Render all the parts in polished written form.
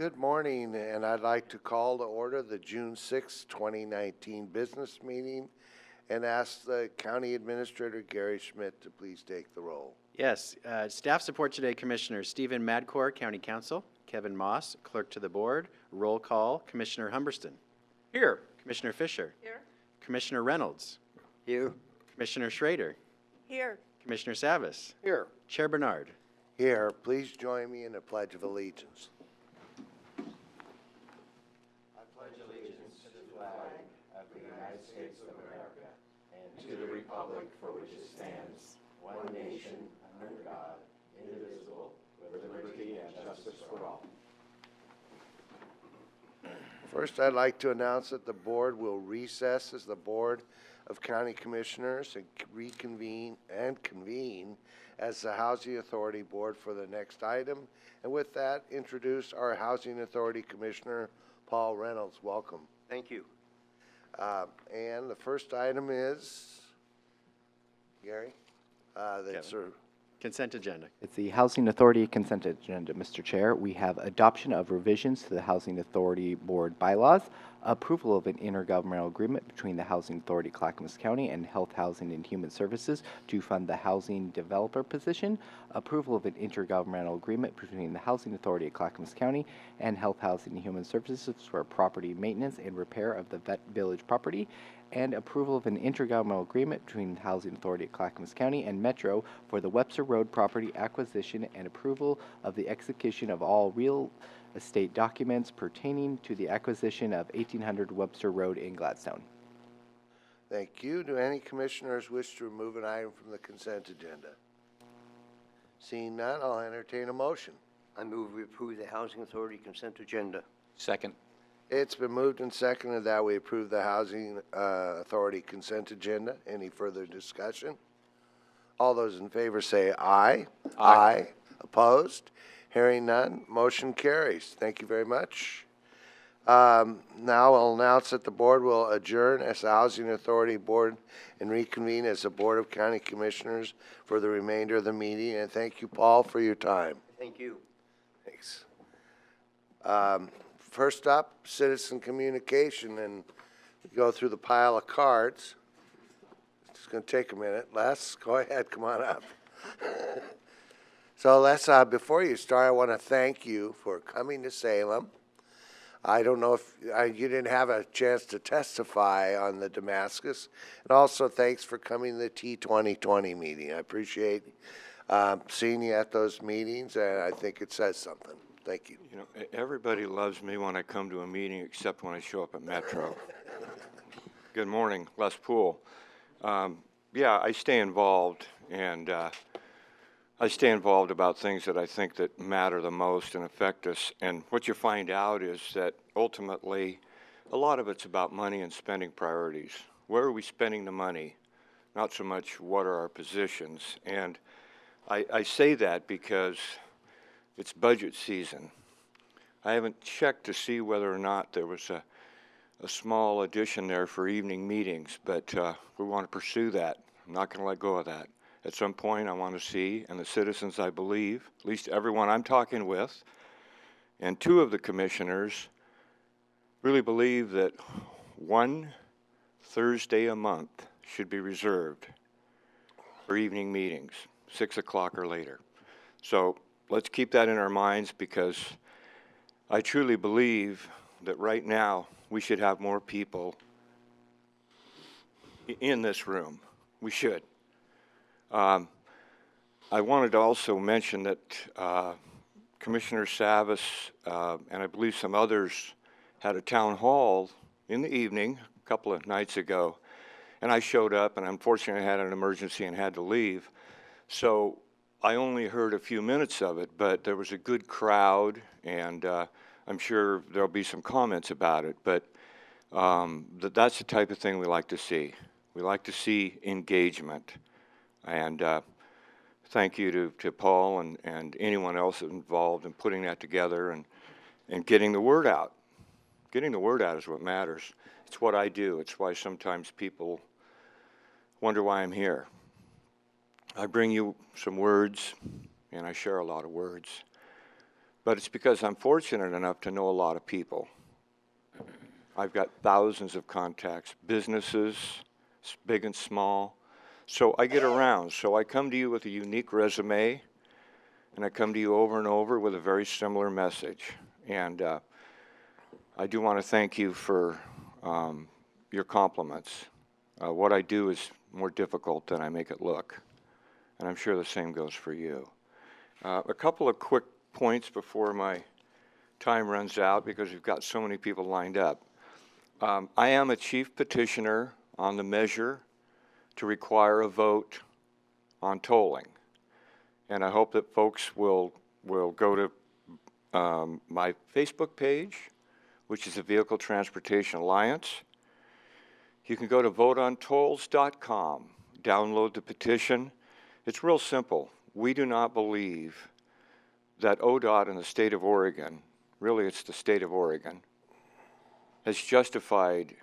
Good morning, and I'd like to call to order the June 6, 2019 business meeting and ask the County Administrator Gary Schmidt to please take the roll. Yes, staff support today, Commissioner Stephen Madcore, County Counsel, Kevin Moss, Clerk to the Board. Roll call, Commissioner Humberston. Here. Commissioner Fisher. Here. Commissioner Reynolds. Here. Commissioner Schrader. Here. Commissioner Savas. Here. Chair Bernard. Here, please join me in the Pledge of Allegiance. I pledge allegiance to the flag of the United States of America and to the republic for which it stands, one nation, under God, indivisible, with liberty and justice for all. First, I'd like to announce that the board will recess as the Board of County Commissioners and convene as the Housing Authority Board for the next item. And with that, introduce our Housing Authority Commissioner, Paul Reynolds. Welcome. Thank you. And the first item is, Gary? That's Kevin. Consent agenda. It's the Housing Authority Consent Agenda, Mr. Chair. We have adoption of revisions to the Housing Authority Board bylaws, approval of an intergovernmental agreement between the Housing Authority Clackamas County and Health, Housing, and Human Services to fund the housing developer position, approval of an intergovernmental agreement between the Housing Authority of Clackamas County and Health, Housing, and Human Services for property maintenance and repair of the Vet Village property, and approval of an intergovernmental agreement between the Housing Authority of Clackamas County and Metro for the Webster Road property acquisition and approval of the execution of all real estate documents pertaining to the acquisition of 1800 Webster Road in Gladstone. Thank you. Do any commissioners wish to remove an item from the consent agenda? Seeing none, I'll entertain a motion. I move we approve the Housing Authority consent agenda. Second. It's been moved and seconded that we approve the Housing Authority consent agenda. Any further discussion? All those in favor say aye. Aye. Opposed? Hearing none, motion carries. Thank you very much. Now I'll announce that the board will adjourn as the Housing Authority Board and reconvene as the Board of County Commissioners for the remainder of the meeting. And thank you, Paul, for your time. Thank you. Thanks. First up, citizen communication, and we go through the pile of cards. It's going to take a minute. Les, go ahead. Come on up. So Les, before you start, I want to thank you for coming to Salem. I don't know if you didn't have a chance to testify on the Damascus. And also thanks for coming to the T2020 meeting. I appreciate seeing you at those meetings, and I think it says something. Thank you. You know, everybody loves me when I come to a meeting except when I show up at Metro. Good morning, Les Poole. Yeah, I stay involved, and I stay involved about things that I think that matter the most and affect us. And what you find out is that ultimately a lot of it's about money and spending priorities. Where are we spending the money? Not so much what are our positions. And I say that because it's budget season. I haven't checked to see whether or not there was a small addition there for evening meetings, but we want to pursue that. I'm not going to let go of that. At some point, I want to see, and the citizens, I believe, at least everyone I'm talking with, and two of the commissioners really believe that one Thursday a month should be reserved for evening meetings, 6 o'clock or later. So let's keep that in our minds, because I truly believe that right now we should have more people in this room. We should. I wanted to also mention that Commissioner Savas and I believe some others had a town hall in the evening a couple of nights ago, and I showed up, and unfortunately I had an emergency and had to leave. So I only heard a few minutes of it, but there was a good crowd, and I'm sure there'll be some comments about it, but that's the type of thing we like to see. We like to see engagement. And thank you to Paul and anyone else involved in putting that together and getting the word out. Getting the word out is what matters. It's what I do. It's why sometimes people wonder why I'm here. I bring you some words, and I share a lot of words. but it's because I'm fortunate enough to know a lot of people. I've got thousands of contacts, businesses, big and small. So I get around. So I come to you with a unique resume, and I come to you over and over with a very similar message. And I do want to thank you for your compliments. What I do is more difficult than I make it look, and I'm sure the same goes for you. A couple of quick points before my time runs out, because we've got so many people lined up. I am a chief petitioner on the measure to require a vote on tolling. And I hope that folks will go to my Facebook page, which is the Vehicle Transportation Alliance. You can go to voteontolls.com, download the petition. It's real simple. We do not believe that ODOT in the state of Oregon, really it's the state of Oregon, has justified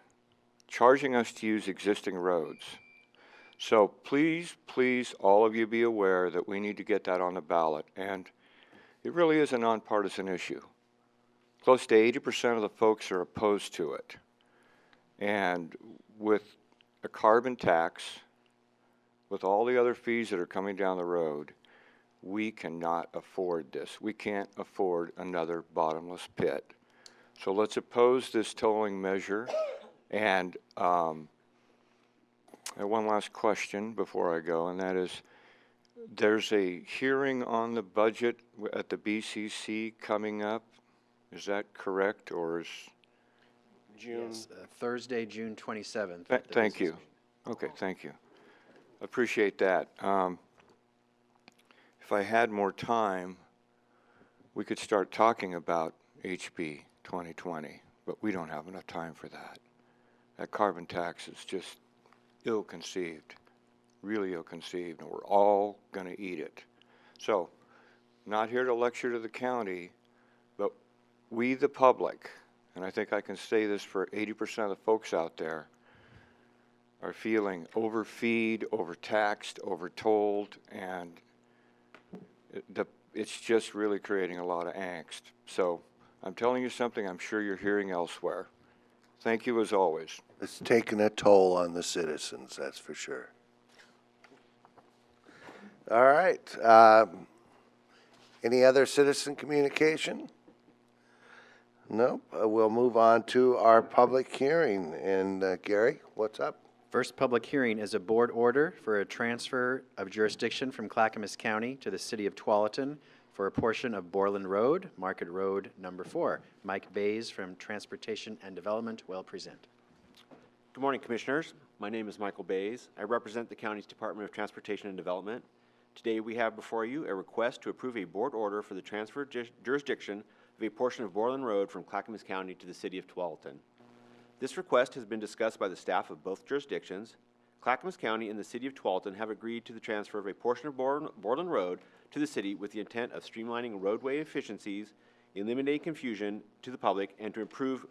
charging us to use existing roads. So please, please, all of you be aware that we need to get that on the ballot. And it really is a nonpartisan issue. Close to 80% of the folks are opposed to it. And with a carbon tax, with all the other fees that are coming down the road, we cannot afford this. We can't afford another bottomless pit. So let's oppose this tolling measure. And I have one last question before I go, and that is, there's a hearing on the budget at the BCC coming up. Is that correct, or is? Yes, Thursday, June 27th. Thank you. Okay, thank you. Appreciate that. If I had more time, we could start talking about HB 2020, but we don't have enough time for that. That carbon tax is just ill-conceived, really ill-conceived, and we're all going to eat it. So, not here to lecture to the county, but we, the public, and I think I can say this for 80% of the folks out there, are feeling overfeed, overtaxed, overtold, and it's just really creating a lot of angst. So I'm telling you something I'm sure you're hearing elsewhere. Thank you as always. It's taking a toll on the citizens, that's for sure. All right. Any other citizen communication? Nope. We'll move on to our public hearing. And Gary, what's up? First public hearing is a board order for a transfer of jurisdiction from Clackamas County to the city of Tualatin for a portion of Borland Road, Market Road number 4. Mike Bays from Transportation and Development will present. Good morning, Commissioners. My name is Michael Bays. I represent the county's Department of Transportation and Development. Today we have before you a request to approve a board order for the transfer jurisdiction of a portion of Borland Road from Clackamas County to the city of Tualatin. This request has been discussed by the staff of both jurisdictions. Clackamas County and the city of Tualatin have agreed to the transfer of a portion of Borland Road to the city with the intent of streamlining roadway efficiencies, eliminating confusion to the public, and to improve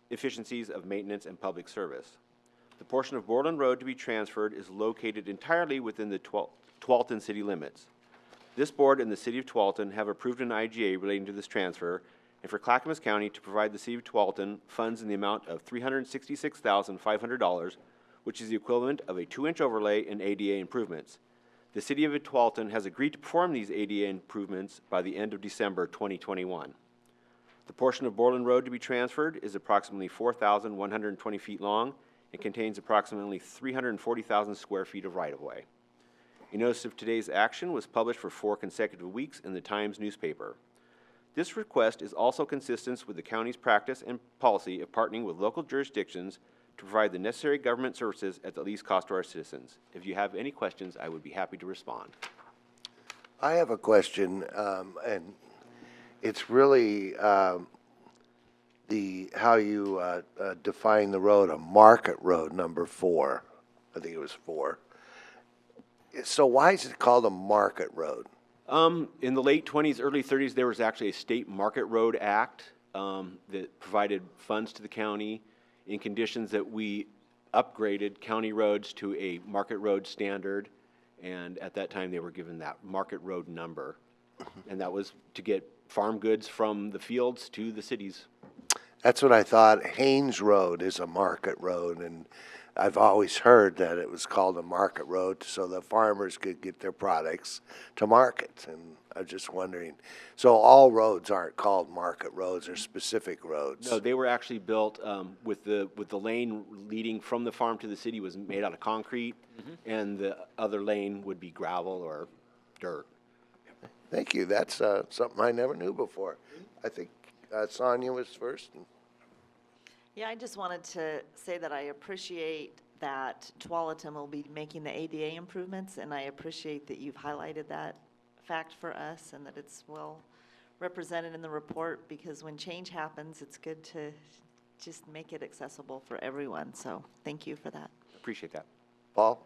efficiencies of maintenance and public service. The portion of Borland Road to be transferred is located entirely within the Tualatin city limits. This board and the city of Tualatin have approved an IGA relating to this transfer, and for Clackamas County to provide the city of Tualatin funds in the amount of $366,500, which is the equivalent of a 2-inch overlay and ADA improvements. The city of Tualatin has agreed to perform these ADA improvements by the end of December 2021. The portion of Borland Road to be transferred is approximately 4,120 feet long and contains approximately 340,000 square feet of right-of-way. A notice of today's action was published for 4 consecutive weeks in the Times newspaper. This request is also consistent with the county's practice and policy of partnering with local jurisdictions to provide the necessary government services at the least cost to our citizens. If you have any questions, I would be happy to respond. I have a question, and it's really how you define the road, a market road number 4. I think it was 4. So why is it called a market road? In the late 20s, early 30s, there was actually a state market road act that provided funds to the county in conditions that we upgraded county roads to a market road standard, and at that time they were given that market road number, and that was to get farm goods from the fields to the cities. That's what I thought. Haynes Road is a market road, and I've always heard that it was called a market road so the farmers could get their products to market. And I'm just wondering, so all roads aren't called market roads, they're specific roads? No, they were actually built with the lane leading from the farm to the city was made out of concrete, and the other lane would be gravel or dirt. Thank you. That's something I never knew before. I think Sonia was first. Yeah, I just wanted to say that I appreciate that Tualatin will be making the ADA improvements, and I appreciate that you've highlighted that fact for us and that it's well represented in the report, because when change happens, it's good to just make it accessible for everyone. So thank you for that. Appreciate that. Paul?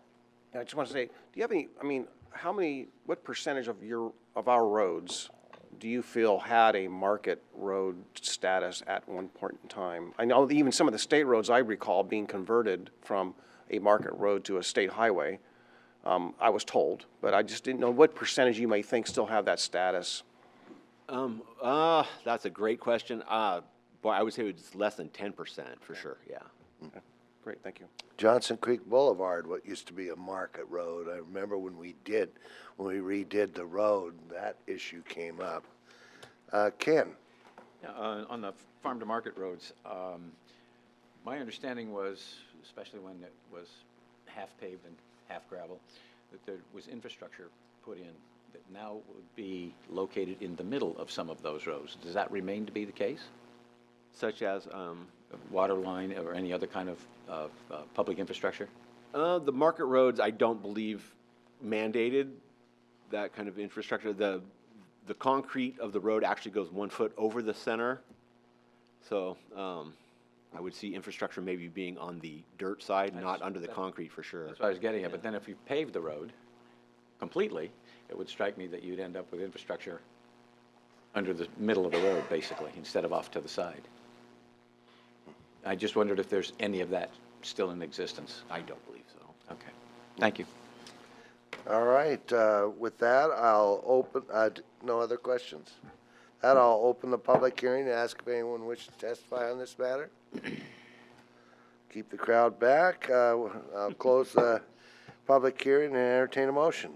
I just want to say, do you have any, what percentage of our roads do you feel had a market road status at one point in time? I know even some of the state roads I recall being converted from a market road to a state highway, I was told, but I just didn't know what percentage you may think still have that status. That's a great question. Boy, I would say it's less than 10% for sure, yeah. Okay. Great, thank you. Johnson Creek Boulevard, what used to be a market road. I remember when we redid the road, that issue came up. Ken? Yeah, on the farm-to-market roads, my understanding was, especially when it was half paved and half gravel, that there was infrastructure put in that now would be located in the middle of some of those roads. Does that remain to be the case? Such as, A water line or any other kind of public infrastructure? the market roads, I don't believe mandated that kind of infrastructure. The concrete of the road actually goes 1 foot over the center. So, I would see infrastructure maybe being on the dirt side, not under the concrete for sure. That's what I was getting at, but then if you paved the road completely, it would strike me that you'd end up with infrastructure under the middle of the road, basically, instead of off to the side. I just wondered if there's any of that still in existence. I don't believe so. Okay, thank you. All right, with that, I'll open, no other questions? That I'll open the public hearing and ask if anyone wishes to testify on this matter. Keep the crowd back. I'll close the public hearing and entertain a motion.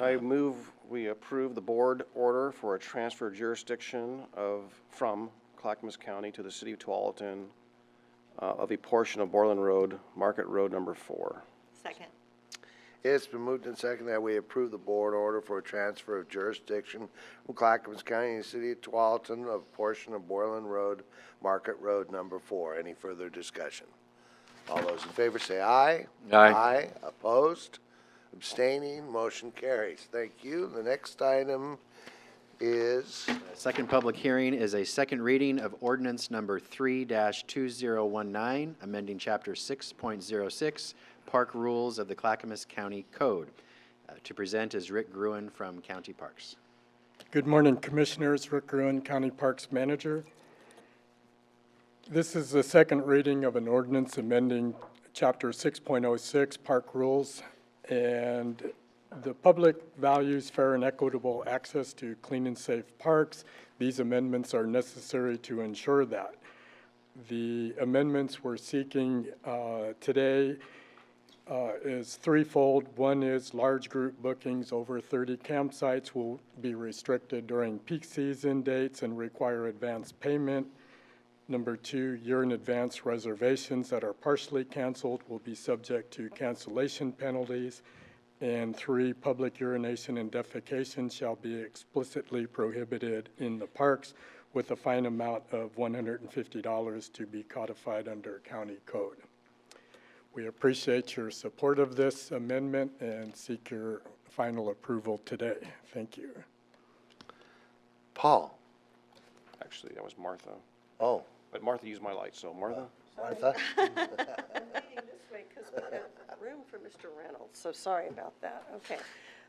I move we approve the board order for a transfer jurisdiction from Clackamas County to the city of Tualatin of a portion of Borland Road, Market Road number 4. Second. It's been moved and seconded that we approve the board order for a transfer of jurisdiction from Clackamas County to the city of Tualatin of a portion of Borland Road, Market Road number 4. Any further discussion? All those in favor say aye. Aye. Aye. Opposed? Abstaining? Motion carries. Thank you. The next item is, Second public hearing is a second reading of ordinance number 3-2019, amending chapter 6.06, Park Rules of the Clackamas County Code. To present is Rick Gruen from County Parks. Good morning, Commissioners. Rick Gruen, County Parks Manager. This is the second reading of an ordinance amending Chapter 6.06, Park Rules, and the public values fair and equitable access to clean and safe parks. These amendments are necessary to ensure that. The amendments we're seeking today is threefold. One is large group bookings over 30 campsites will be restricted during peak season dates and require advance payment. Number 2, year-in-advance reservations that are partially canceled will be subject to cancellation penalties. And 3, public urination and defecation shall be explicitly prohibited in the parks with a fine amount of $150 to be codified under county code. We appreciate your support of this amendment and seek your final approval today. Thank you. Paul. Actually, that was Martha. Oh, But Martha used my light, so Martha? Martha? I'm leaning this way because we have room for Mr. Reynolds, so sorry about that. Okay.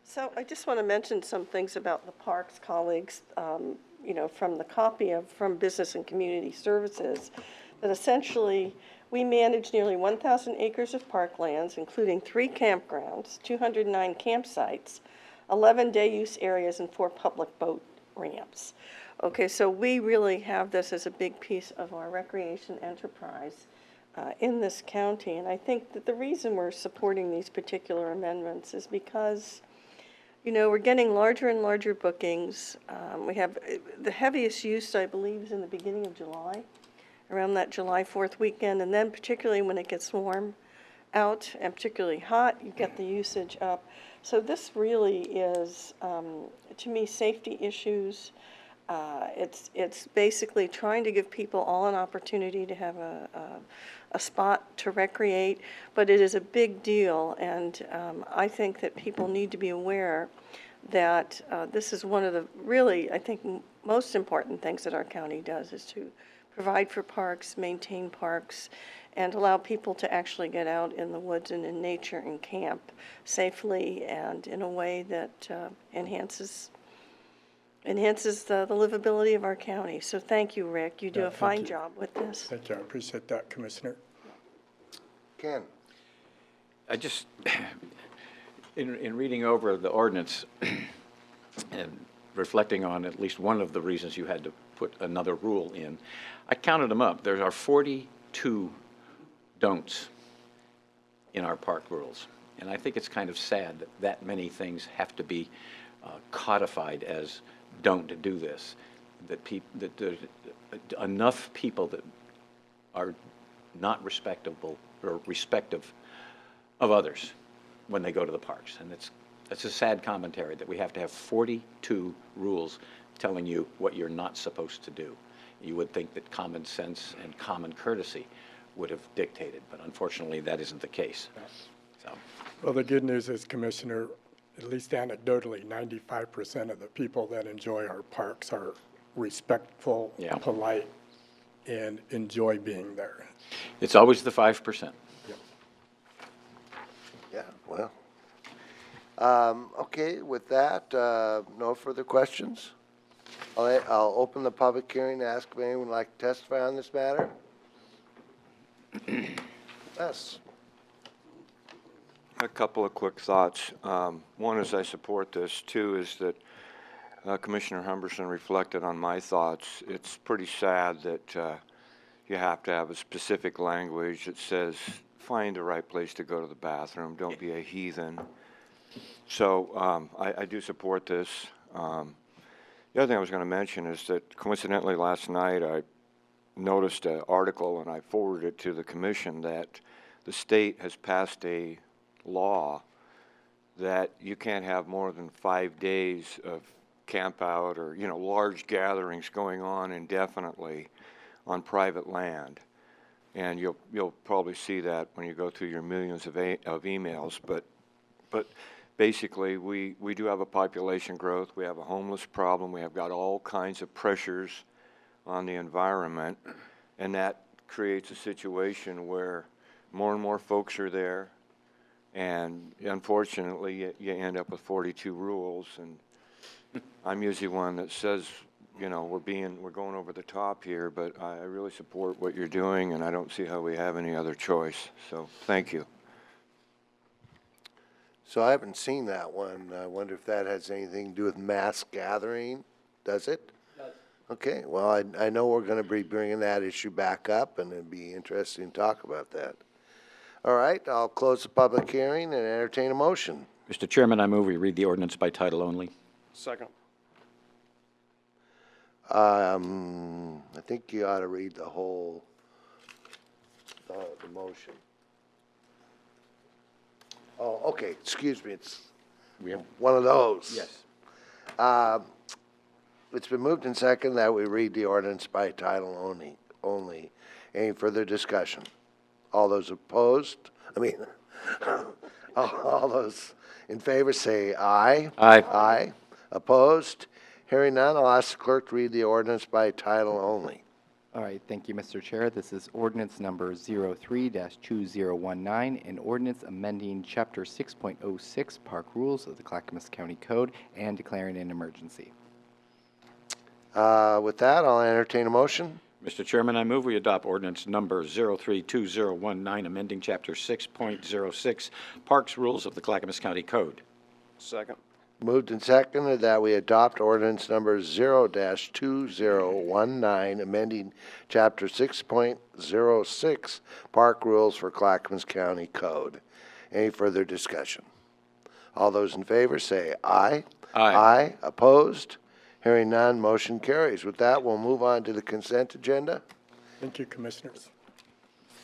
So I just want to mention some things about the parks colleagues, you know, from the copy from Business and Community Services, that essentially we manage nearly 1,000 acres of parklands, including 3 campgrounds, 209 campsites, 11 day-use areas, and 4 public boat ramps. Okay, so we really have this as a big piece of our recreation enterprise in this county. And I think that the reason we're supporting these particular amendments is because, you know, we're getting larger and larger bookings. We have the heaviest use, I believe, is in the beginning of July, around that July 4th weekend. And then particularly when it gets warm out and particularly hot, you get the usage up. So this really is, to me, safety issues. It's basically trying to give people all an opportunity to have a spot to recreate, but it is a big deal, and I think that people need to be aware that this is one of the really, I think, most important things that our county does is to provide for parks, maintain parks, and allow people to actually get out in the woods and in nature and camp safely and in a way that enhances the livability of our county. So thank you, Rick. You do Yeah, a thank fine you. job with this. Thank you. I appreciate that, Commissioner. Ken? I just, in reading over the ordinance and reflecting on at least one of the reasons you had to put another rule in, I counted them up. There are 42 don'ts in our park rules. And I think it's kind of sad that that many things have to be codified as don't do this, that there's enough people that are not respectable or respective of others when they go to the parks. And it's a sad commentary that we have to have 42 rules telling you what you're not supposed to do. You would think that common sense and common courtesy would have dictated, but unfortunately that isn't the case. So. Well, the good news is, Commissioner, at least anecdotally, 95% of the people that enjoy our parks are respectful, Yeah. polite, and enjoy being there. It's always the 5%. Yeah, well. Okay, with that, no further questions? I'll open the public hearing to ask if anyone would like to testify on this matter. Yes. A couple of quick thoughts. One is I support this. Two is that Commissioner Humberson reflected on my thoughts. It's pretty sad that you have to have a specific language that says, find the right place to go to the bathroom, don't be a heathen. So I do support this. The other thing I was going to mention is that coincidentally last night I noticed an article and I forwarded it to the commission that the state has passed a law that you can't have more than 5 days of camp out or, you know, large gatherings going on indefinitely on private land. And you'll probably see that when you go through your millions of emails. But basically, we do have a population growth. We have a homeless problem. We have got all kinds of pressures on the environment. And that creates a situation where more and more folks are there. And unfortunately, you end up with 42 rules. And I'm usually one that says, you know, we're going over the top here, but I really support what you're doing, and I don't see how we have any other choice. So thank you. So I haven't seen that one. I wonder if that has anything to do with mass gathering. Does it? Does. Okay, well, I know we're going to be bringing that issue back up, and it'd be interesting to talk about that. All right, I'll close the public hearing and entertain a motion. Mr. Chairman, I move we read the ordinance by title only. Second. I think you ought to read the whole, the motion. Oh, okay, excuse me, it's one of those. Yes. It's been moved and seconded that we read the ordinance by title only. Any further discussion? All those opposed, all those in favor say aye. Aye. Aye. Opposed? Hearing none, I'll ask the clerk to read the ordinance by title only. All right, thank you, Mr. Chair. This is ordinance number 03-2019, an ordinance amending Chapter 6.06 Park Rules of the Clackamas County Code and declaring an emergency. With that, I'll entertain a motion. Mr. Chairman, I move we adopt ordinance number 03-2019, amending Chapter 6.06 Parks Rules of the Clackamas County Code. Second. Moved and seconded that we adopt ordinance number 0-2019, amending Chapter 6.06 Park Rules for Clackamas County Code. Any further discussion? All those in favor say aye. Aye. Opposed? Hearing none, motion carries. With that, we'll move on to the consent agenda. Thank you, Commissioners.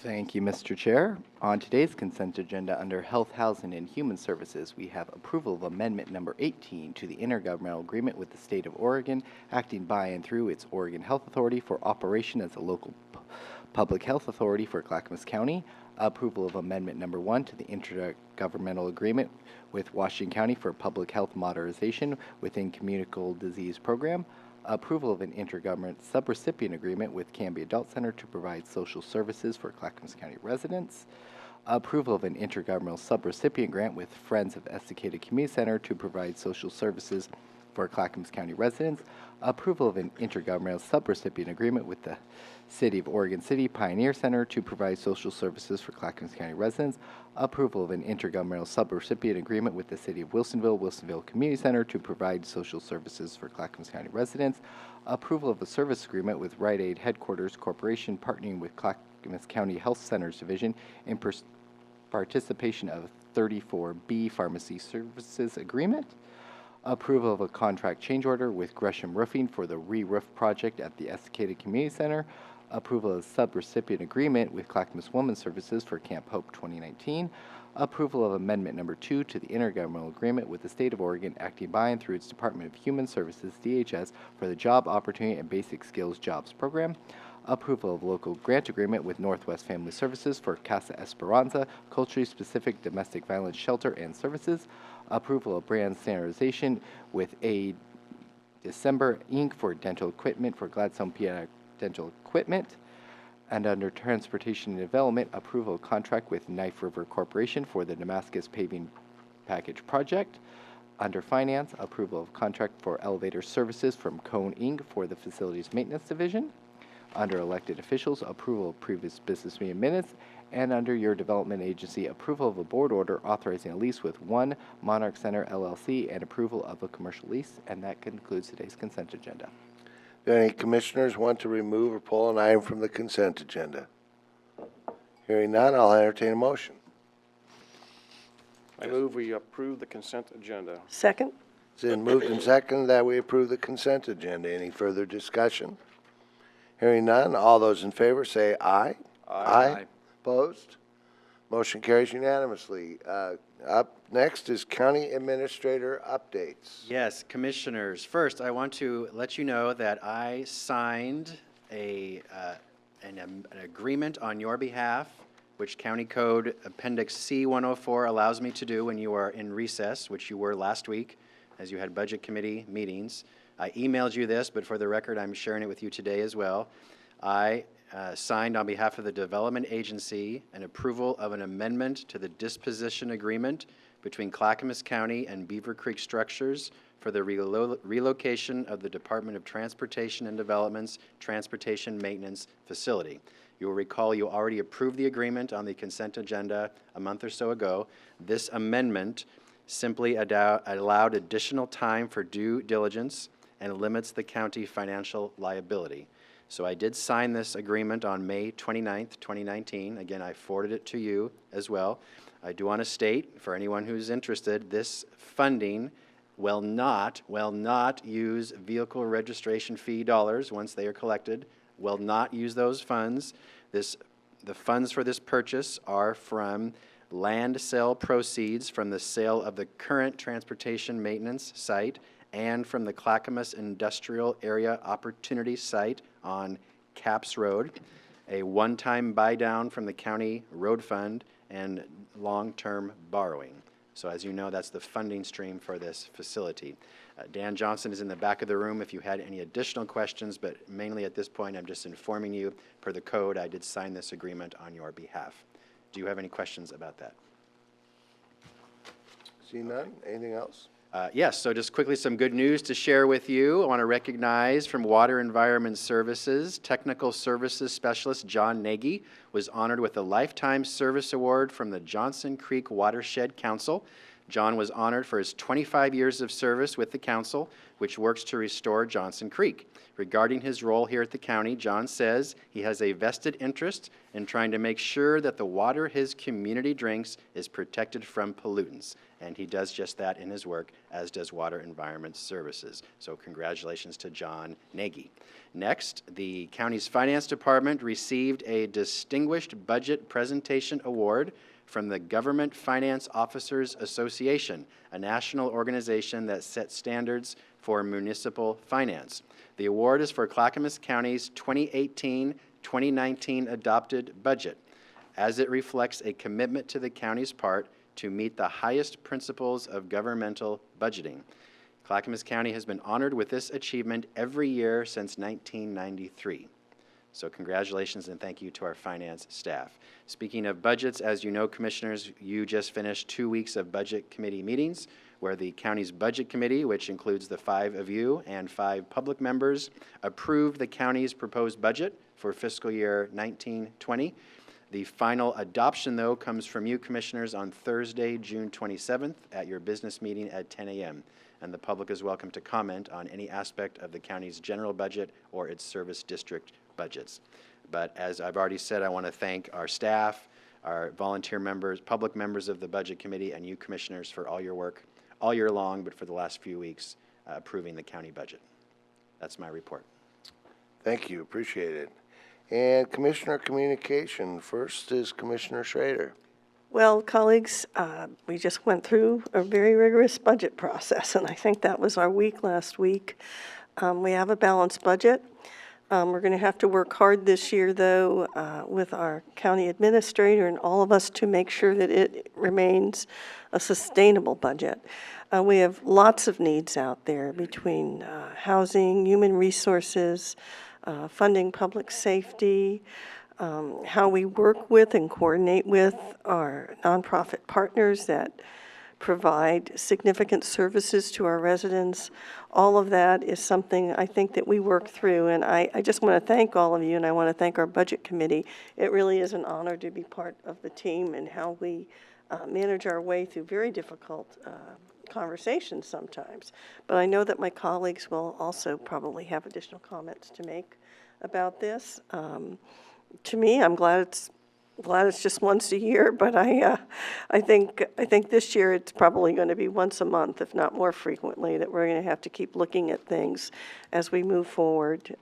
Thank you, Mr. Chair. On today's consent agenda, under Health, Housing, and Human Services, we have approval of Amendment Number 18 to the Intergovernmental Agreement with the State of Oregon, acting by and through its Oregon Health Authority for operation as a local public health authority for Clackamas County. Approval of Amendment Number 1 to the Intergovernmental Agreement with Washington County for public health modernization within communicable disease program. Approval of an intergovernment subrecipient agreement with Canby Adult Center to provide social services for Clackamas County residents. Approval of an intergovernmental subrecipient grant with Friends of Estacada Community Center to provide social services for Clackamas County residents. Approval of an intergovernmental subrecipient agreement with the City of Oregon City Pioneer Center to provide social services for Clackamas County residents. Approval of an intergovernmental subrecipient agreement with the City of Wilsonville Community Center to provide social services for Clackamas County residents. Approval of a service agreement with Rite Aid Headquarters Corporation partnering with Clackamas County Health Centers Division in participation of 34B Pharmacy Services Agreement. Approval of a contract change order with Gresham Roofing for the re-roof project at the Estacada Community Center. Approval of subrecipient agreement with Clackamas Women's Services for Camp Hope 2019. Approval of Amendment Number 2 to the Intergovernmental Agreement with the State of Oregon, acting by and through its Department of Human Services, DHS, for the Job Opportunity and Basic Skills Jobs Program. Approval of local grant agreement with Northwest Family Services for Casa Esperanza, culturally specific domestic violence shelter and services. Approval of brand standardization with A. December Inc. for dental equipment for Gladstone Pediatric Dental Equipment. And under Transportation and Development, approval of contract with Knife River Corporation for the Damascus Paving Package Project. Under Finance, approval of contract for elevator services from Cone Inc. for the Facilities Maintenance Division. Under Elected Officials, approval of previous business meeting minutes. And under your development agency, approval of a board order authorizing a lease with One Monarch Center LLC and approval of a commercial lease. And that concludes today's consent agenda. Do any commissioners want to remove or pull an item from the consent agenda? Hearing none, I'll entertain a motion. I move we approve the consent agenda. Second? It's been moved and seconded that we approve the consent agenda. Any further discussion? Hearing none, all those in favor say aye. Aye. Opposed? Motion carries unanimously. Up next is County Administrator updates. Yes, Commissioners. First, I want to let you know that I signed an agreement on your behalf, which County Code Appendix C-104 allows me to do when you are in recess, which you were last week, as you had Budget Committee meetings. I emailed you this, but for the record, I'm sharing it with you today as well. I signed on behalf of the Development Agency an approval of an amendment to the disposition agreement between Clackamas County and Beaver Creek Structures for the relocation of the Department of Transportation and Development's Transportation Maintenance Facility. You will recall you already approved the agreement on the consent agenda a month or so ago. This amendment simply allowed additional time for due diligence and limits the county financial liability. So I did sign this agreement on May 29th, 2019. Again, I forwarded it to you as well. I do want to state, for anyone who's interested, this funding will not use vehicle registration fee dollars once they are collected, will not use those funds. The funds for this purchase are from land sale proceeds from the sale of the current transportation maintenance site and from the Clackamas Industrial Area Opportunity Site on Capps Road, a one-time buy-down from the county road fund, and long-term borrowing. So as you know, that's the funding stream for this facility. Dan Johnson is in the back of the room if you had any additional questions, but mainly at this point, I'm just informing you, per the code, I did sign this agreement on your behalf. Do you have any questions about that? See none? Anything else? Yes, so just quickly some good news to share with you. I want to recognize from Water Environment Services, Technical Services Specialist John Nagy was honored with a Lifetime Service Award from the Johnson Creek Watershed Council. John was honored for his 25 years of service with the council, which works to restore Johnson Creek. Regarding his role here at the county, John says he has a vested interest in trying to make sure that the water his community drinks is protected from pollutants. And he does just that in his work, as does Water Environment Services. So congratulations to John Nagy. Next, the county's finance department received a Distinguished Budget Presentation Award from the Government Finance Officers Association, a national organization that sets standards for municipal finance. The award is for Clackamas County's 2018-2019 adopted budget, as it reflects a commitment to the county's part to meet the highest principles of governmental budgeting. Clackamas County has been honored with this achievement every year since 1993. So congratulations and thank you to our finance staff. Speaking of budgets, as you know, Commissioners, you just finished 2 weeks of Budget Committee meetings where the county's Budget Committee, which includes the 5 of you and 5 public members, approved the county's proposed budget for fiscal year 19-20. The final adoption, though, comes from you, Commissioners, on Thursday, June 27th at your business meeting at 10 a.m. And the public is welcome to comment on any aspect of the county's general budget or its service district budgets. But as I've already said, I want to thank our staff, our volunteer members, public members of the Budget Committee, and you, Commissioners, for all your work all year long, but for the last few weeks, approving the county budget. That's my report. Thank you, appreciate it. And Commissioner Communication, first is Commissioner Schrader. Well, colleagues, we just went through a very rigorous budget process, and I think that was our week last week. We have a balanced budget. We're going to have to work hard this year, though, with our county administrator and all of us to make sure that it remains a sustainable budget. We have lots of needs out there between housing, human resources, funding public safety, how we work with and coordinate with our nonprofit partners that provide significant services to our residents. All of that is something I think that we work through, and I just want to thank all of you, and I want to thank our Budget Committee. It really is an honor to be part of the team and how we manage our way through very difficult conversations sometimes. But I know that my colleagues will also probably have additional comments to make about this. To me, I'm glad it's just once a year, but I think this year it's probably going to be once a month, if not more frequently, that we're going to have to keep looking at things as we move forward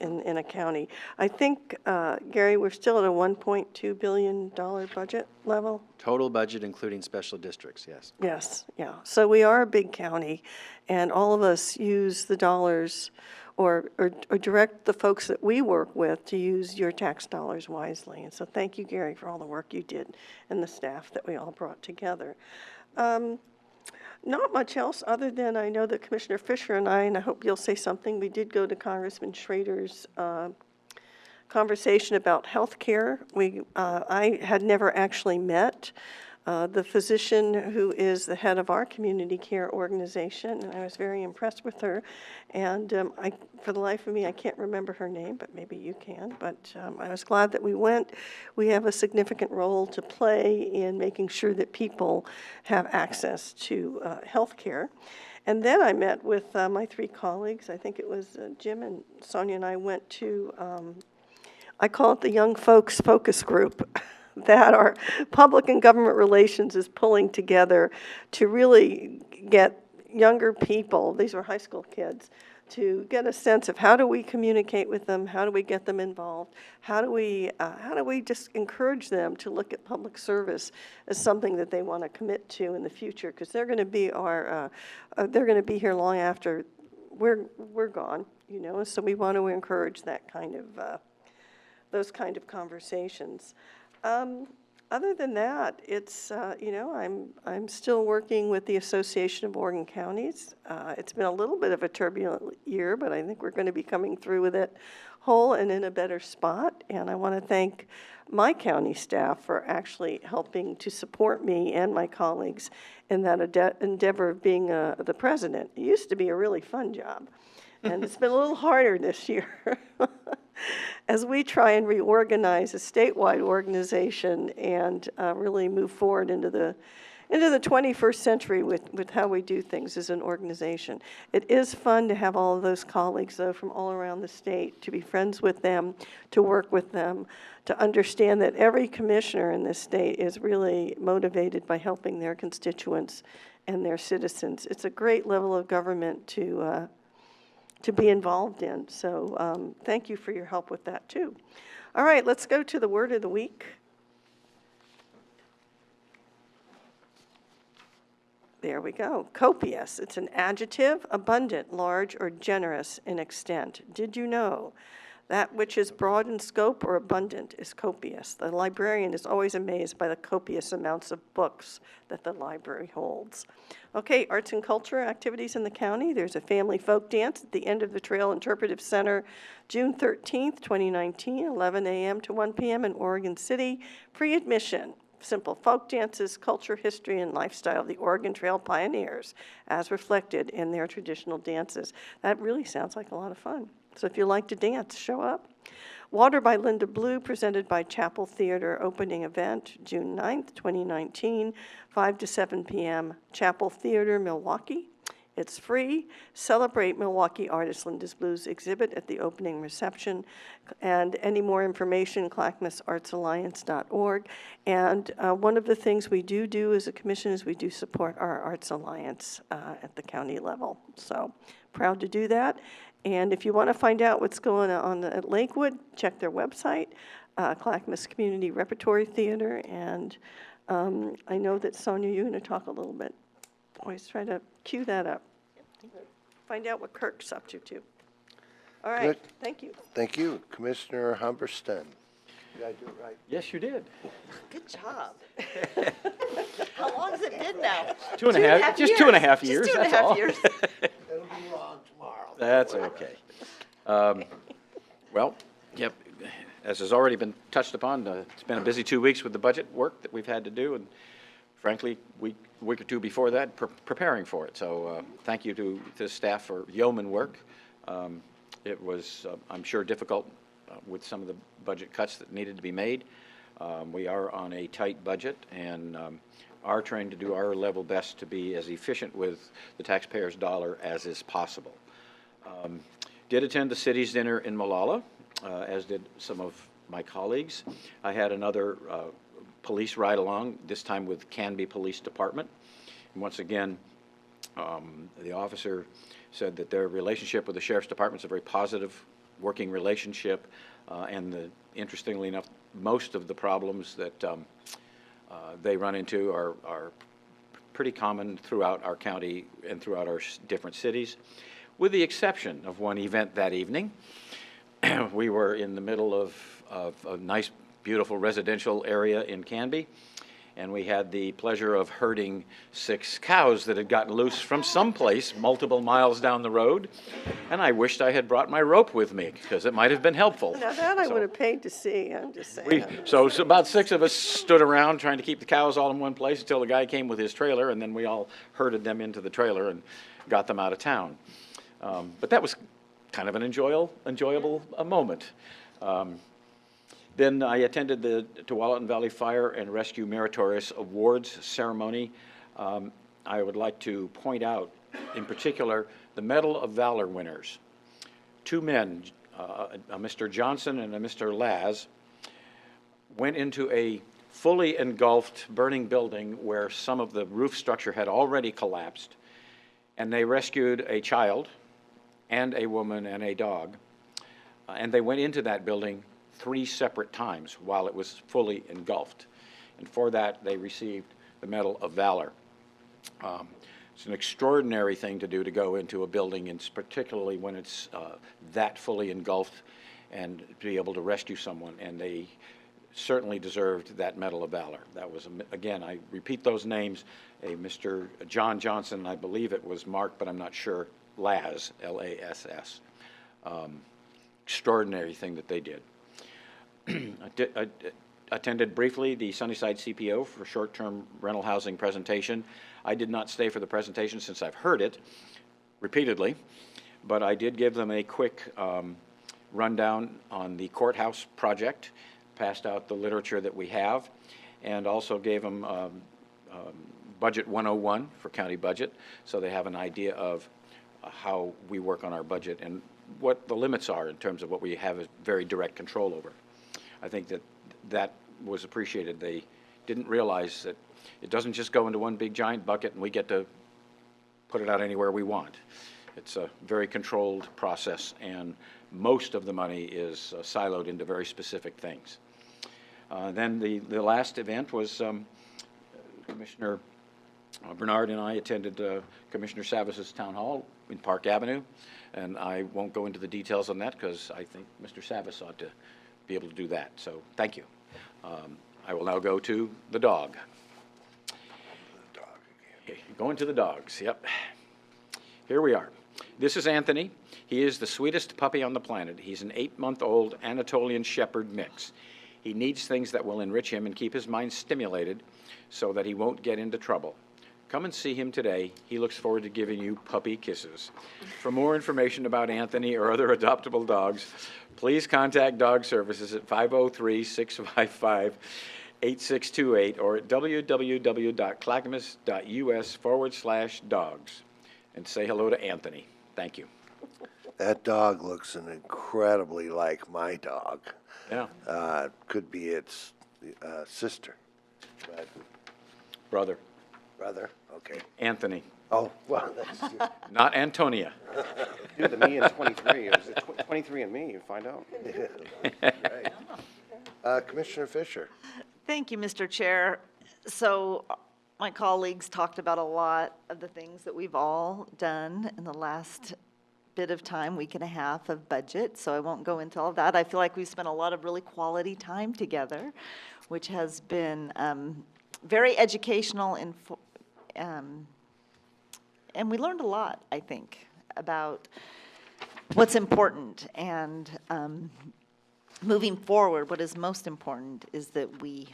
in a county. I think, Gary, we're still at a $1.2 billion budget level. Total budget, including special districts, yes. Yes, yeah. So we are a big county, and all of us use the dollars or direct the folks that we work with to use your tax dollars wisely. And so thank you, Gary, for all the work you did and the staff that we all brought together. Not much else other than I know that Commissioner Fisher and I hope you'll say something, we did go to Congressman Schrader's conversation about health care. I had never actually met the physician who is the head of our community care organization, and I was very impressed with her. And for the life of me, I can't remember her name, but maybe you can. But I was glad that we went. We have a significant role to play in making sure that people have access to health care. And then I met with my 3 colleagues. I think it was Jim and Sonia and I went to, I call it the Young Folks Focus Group, that our public and government relations is pulling together to really get younger people, these were high school kids, to get a sense of how do we communicate with them, how do we get them involved, how do we just encourage them to look at public service as something that they want to commit to in the future, because they're going to be they're going to be here long after we're gone, you know. So we want to encourage that kind of those kind of conversations. Other than that, it's, you know, I'm still working with the Association of Oregon Counties. It's been a little bit of a turbulent year, but I think we're going to be coming through with it whole and in a better spot. And I want to thank my county staff for actually helping to support me and my colleagues in that endeavor of being the president. It used to be a really fun job, and it's been a little harder this year. As we try and reorganize a statewide organization and really move forward into into the 21st century with how we do things as an organization. It is fun to have all of those colleagues, though, from all around the state, to be friends with them, to work with them, to understand that every commissioner in this state is really motivated by helping their constituents and their citizens. It's a great level of government to be involved in. So thank you for your help with that, too. All right, let's go to the word of the week. There we go. Copious. It's an adjective, abundant, large, or generous in extent. Did you know? That which is broad in scope or abundant is copious. The librarian is always amazed by the copious amounts of books that the library holds. Okay, arts and culture activities in the county. There's a family folk dance at the end of the Trail Interpretive Center, June 13th, 2019, 11 a.m. to 1 p.m. in Oregon City. Free admission. Simple folk dances, culture, history, and lifestyle of the Oregon Trail pioneers, as reflected in their traditional dances. That really sounds like a lot of fun. So if you like to dance, show up. Water by Linda Blue, presented by Chapel Theater, opening event, June 9th, 2019, 5 to 7 p.m., Chapel Theater, Milwaukee. It's free. Celebrate Milwaukee artist Linda's Blues exhibit at the opening reception. And any more information, clackamasartsalliance.org. And one of the things we do as a commission is we do support our Arts Alliance at the county level. So proud to do that. And if you want to find out what's going on at Lakewood, check their website, Clackamas Community Repertory Theater. And I know that, Sonia, you're going to talk a little bit. Always try to cue that up. Find out what Kirk's up to, too. All right, Good. thank you. Thank you. Commissioner Humberston. Did I do it right? Yes, you did. Good job. How long has it been now? Two and a half, just 2.5 years, Just two and a that's half all. years. It'll be wrong tomorrow. That's okay. Well, yep, as has already been touched upon, it's been a busy 2 weeks with the budget work that we've had to do, and frankly, week or two before that, preparing for it. So thank you to the staff for yeoman work. It was, I'm sure, difficult with some of the budget cuts that needed to be made. We are on a tight budget and are trying to do our level best to be as efficient with the taxpayers' dollar as is possible. Did attend the city's dinner in Molalla, as did some of my colleagues. I had another police ride along, this time with Canby Police Department. And once again, the officer said that their relationship with the Sheriff's Department is a very positive working relationship, and interestingly enough, most of the problems that they run into are pretty common throughout our county and throughout our different cities, with the exception of one event that evening. We were in the middle of a nice, beautiful residential area in Canby, and we had the pleasure of herding 6 cows that had gotten loose from someplace multiple miles down the road, and I wished I had brought my rope with me, because it might have been helpful. Now that I So- would have paid to see, I'm just saying. So about 6 of us stood around trying to keep the cows all in one place until the guy came with his trailer, and then we all herded them into the trailer and got them out of town. But that was kind of an enjoyable moment. Then I attended the Tualatin Valley Fire and Rescue Meritorious Awards ceremony. I would like to point out, in particular, the Medal of Valor winners. 2 men, a Mr. Johnson and a Mr. Laz, went into a fully engulfed burning building where some of the roof structure had already collapsed, and they rescued a child and a woman and a dog. And they went into that building 3 separate times while it was fully engulfed. And for that, they received the Medal of Valor. It's an extraordinary thing to do, to go into a building, and particularly when it's that fully engulfed, and to be able to rescue someone. And they certainly deserved that Medal of Valor. That was, again, I repeat those names, a Mr. John Johnson, I believe it was Mark, but I'm not sure, Laz, L-A-S-S. Extraordinary thing that they did. I attended briefly the Sunnyside CPO for short-term rental housing presentation. I did not stay for the presentation since I've heard it repeatedly, but I did give them a quick rundown on the courthouse project, passed out the literature that we have, and also gave them Budget 101 for county budget, so they have an idea of how we work on our budget and what the limits are in terms of what we have a very direct control over. I think that was appreciated. They didn't realize that it doesn't just go into one big giant bucket and we get to put it out anywhere we want. It's a very controlled process, and most of the money is siloed into very specific things. Then the last event was Commissioner Bernard and I attended Commissioner Savis's town hall in Park Avenue, and I won't go into the details on that because I think Mr. Savis ought to be able to do that. So thank you. I will now go to the dog. Okay, going to the dogs, yep. Here we are. This is Anthony. He is the sweetest puppy on the planet. He's an 8-month-old Anatolian Shepherd mix. He needs things that will enrich him and keep his mind stimulated so that he won't get into trouble. Come and see him today. He looks forward to giving you puppy kisses. For more information about Anthony or other adoptable dogs, please contact Dog Services at 503-655-8628 or at www.clackamas.us/dogs. And say hello to Anthony. Thank you. That dog looks incredibly like my dog. Yeah. Could be its sister, but Brother. brother, okay. Anthony. Oh, well, that's, Not Antonia. Do the me and 23, or is it 23 and me, you find out. right. Commissioner Fisher. Thank you, Mr. Chair. So my colleagues talked about a lot of the things that we've all done in the last bit of time, week and a half of budget, so I won't go into all of that. I feel like we've spent a lot of really quality time together, which has been very educational and we learned a lot, I think, about what's important. And moving forward, what is most important is that we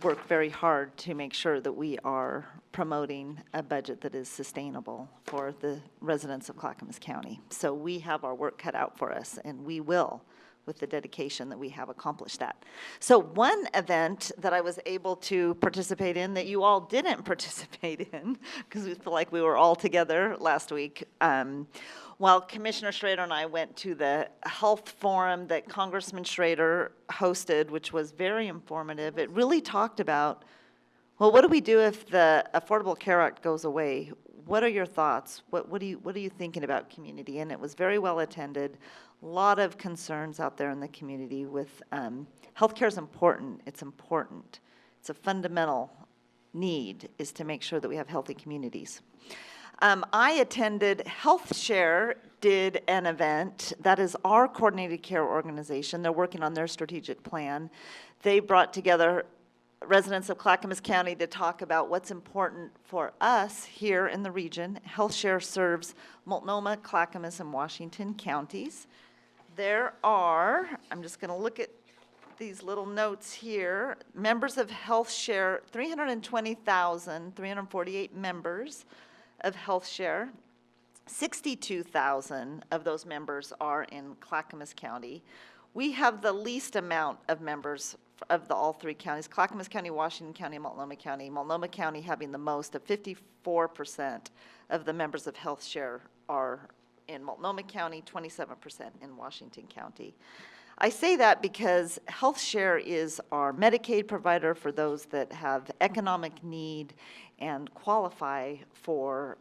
work very hard to make sure that we are promoting a budget that is sustainable for the residents of Clackamas County. So we have our work cut out for us, and we will, with the dedication that we have, accomplished that. So one event that I was able to participate in that you all didn't participate in, because we feel like we were all together last week, while Commissioner Schrader and I went to the health forum that Congressman Schrader hosted, which was very informative. It really talked about, well, what do we do if the Affordable Care Act goes away? What are your thoughts? What are you thinking about community? And it was very well attended. A lot of concerns out there in the community with healthcare is important. It's important. It's a fundamental need, is to make sure that we have healthy communities. I attended HealthShare did an event. That is our coordinated care organization. They're working on their strategic plan. They brought together residents of Clackamas County to talk about what's important for us here in the region. HealthShare serves Multnomah, Clackamas, and Washington counties. There are, I'm just going to look at these little notes here, members of HealthShare, 320,348 members of HealthShare. 62,000 of those members are in Clackamas County. We have the least amount of members of all three counties, Clackamas County, Washington County, and Multnomah County. Multnomah County having the most of 54% of the members of HealthShare are in Multnomah County, 27% in Washington County. I say that because HealthShare is our Medicaid provider for those that have economic need and qualify for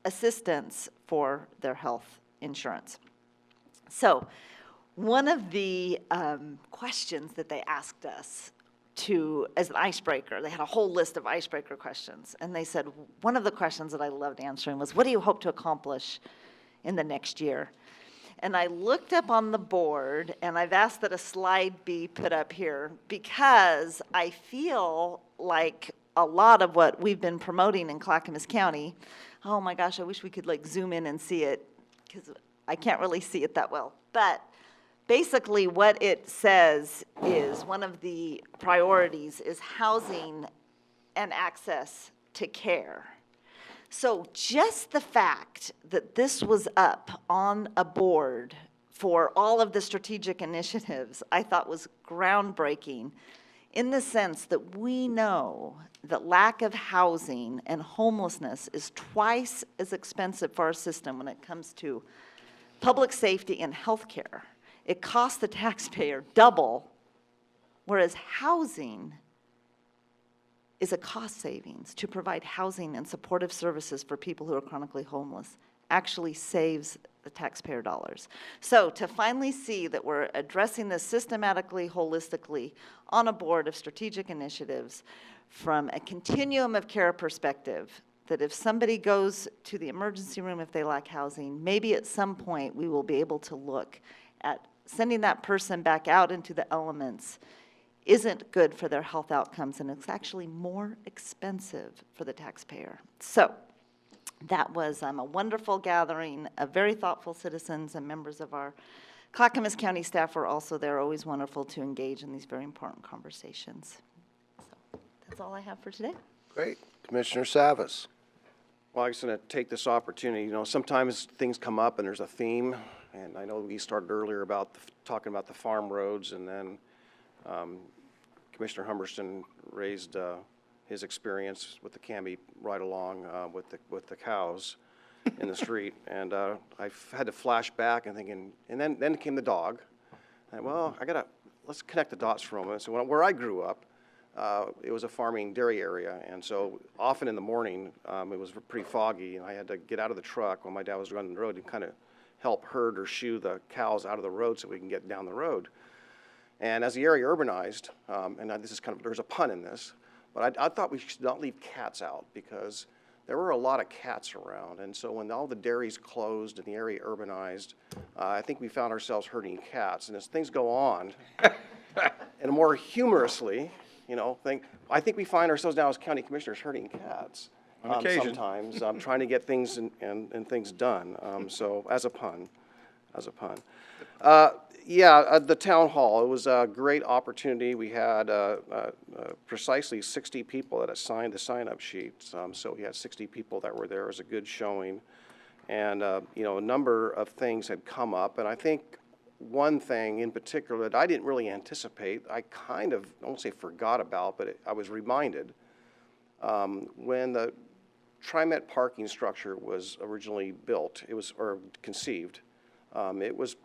assistance for their health insurance. So one of the questions that they asked us as an icebreaker, they had a whole list of icebreaker questions, and they said, one of the questions that I loved answering was, what do you hope to accomplish in the next year? And I looked up on the board, and I've asked that a slide be put up here because I feel like a lot of what we've been promoting in Clackamas County, oh my gosh, I wish we could like zoom in and see it because I can't really see it that well. But basically what it says is one of the priorities is housing and access to care. So just the fact that this was up on a board for all of the strategic initiatives, I thought was groundbreaking in the sense that we know that lack of housing and homelessness is twice as expensive for our system when it comes to public safety and healthcare. It costs the taxpayer double, whereas housing is a cost savings. To provide housing and supportive services for people who are chronically homeless actually saves the taxpayer dollars. So to finally see that we're addressing this systematically, holistically, on a board of strategic initiatives from a continuum of care perspective, that if somebody goes to the emergency room if they lack housing, maybe at some point we will be able to look at sending that person back out into the elements isn't good for their health outcomes, and it's actually more expensive for the taxpayer. So that was a wonderful gathering of very thoughtful citizens, and members of our Clackamas County staff were also there. Always wonderful to engage in these very important conversations. So that's all I have for today. Great. Commissioner Savas. Well, I'm just going to take this opportunity. You know, sometimes things come up and there's a theme, and I know we started earlier about talking about the farm roads, and then Commissioner Humberston raised his experience with the Canby right along with the cows in the street, and I had to flash back and thinking, and then came the dog, and well, let's connect the dots for a moment. So where I grew up, it was a farming dairy area, and so often in the morning it was pretty foggy, and I had to get out of the truck when my dad was running the road and kind of help herd or shoo the cows out of the road so we can get down the road. And as the area urbanized, and this is there's a pun in this, but I thought we should not leave cats out, because there were a lot of cats around. And so when all the dairies closed and the area urbanized, I think we found ourselves herding cats. And as things go on, and more humorously, you know, I think we find ourselves now as county commissioners herding cats. On occasion. Sometimes, trying to get things and things done. So as a pun. The town hall, it was a great opportunity. We had precisely 60 people that signed the sign-up sheets. So we had 60 people that were there. It was a good showing. And, you know, a number of things had come up. And I think one thing in particular that I didn't really anticipate, I kind of, I won't say forgot about, but I was reminded. When the TriMet parking structure was originally built, or conceived, it was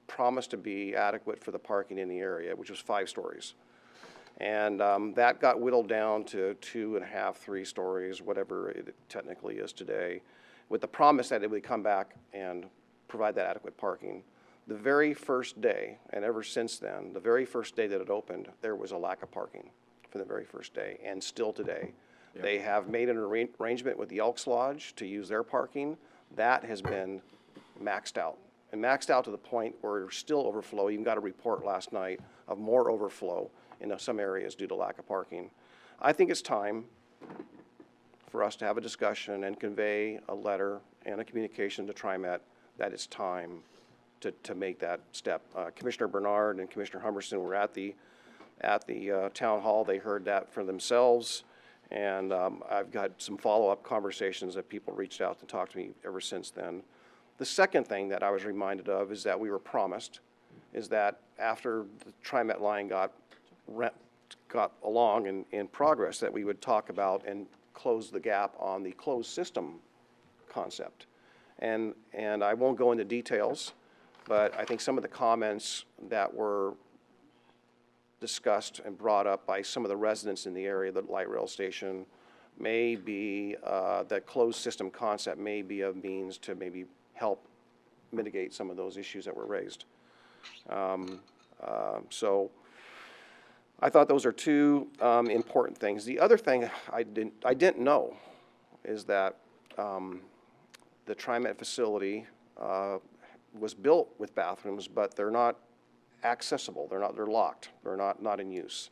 promised to be adequate for the parking in the area, which was 5 stories. And that got whittled down to 2.5, 3 stories, whatever it technically is today, with the promise that it would come back and provide that adequate parking. The very first day, and ever since then, the very first day that it opened, there was a lack of parking for the very first day, and still today. Yep. They have made an arrangement with the Elks Lodge to use their parking. That has been maxed out. And maxed out to the point where there's still overflow. You got a report last night of more overflow in some areas due to lack of parking. I think it's time for us to have a discussion and convey a letter and a communication to TriMet that it's time to make that step. Commissioner Bernard and Commissioner Humberston were at the town hall. They heard that for themselves. And I've got some follow-up conversations that people reached out to talk to me ever since then. The second thing that I was reminded of is that we were promised is that after the TriMet line got along in progress, that we would talk about and close the gap on the closed system concept. And I won't go into details, but I think some of the comments that were discussed and brought up by some of the residents in the area, the light rail station, may be, that closed system concept may be a means to maybe help mitigate some of those issues that were raised. So I thought those are two important things. The other thing I didn't know is that the TriMet facility was built with bathrooms, but they're not accessible. They're locked. They're not in use.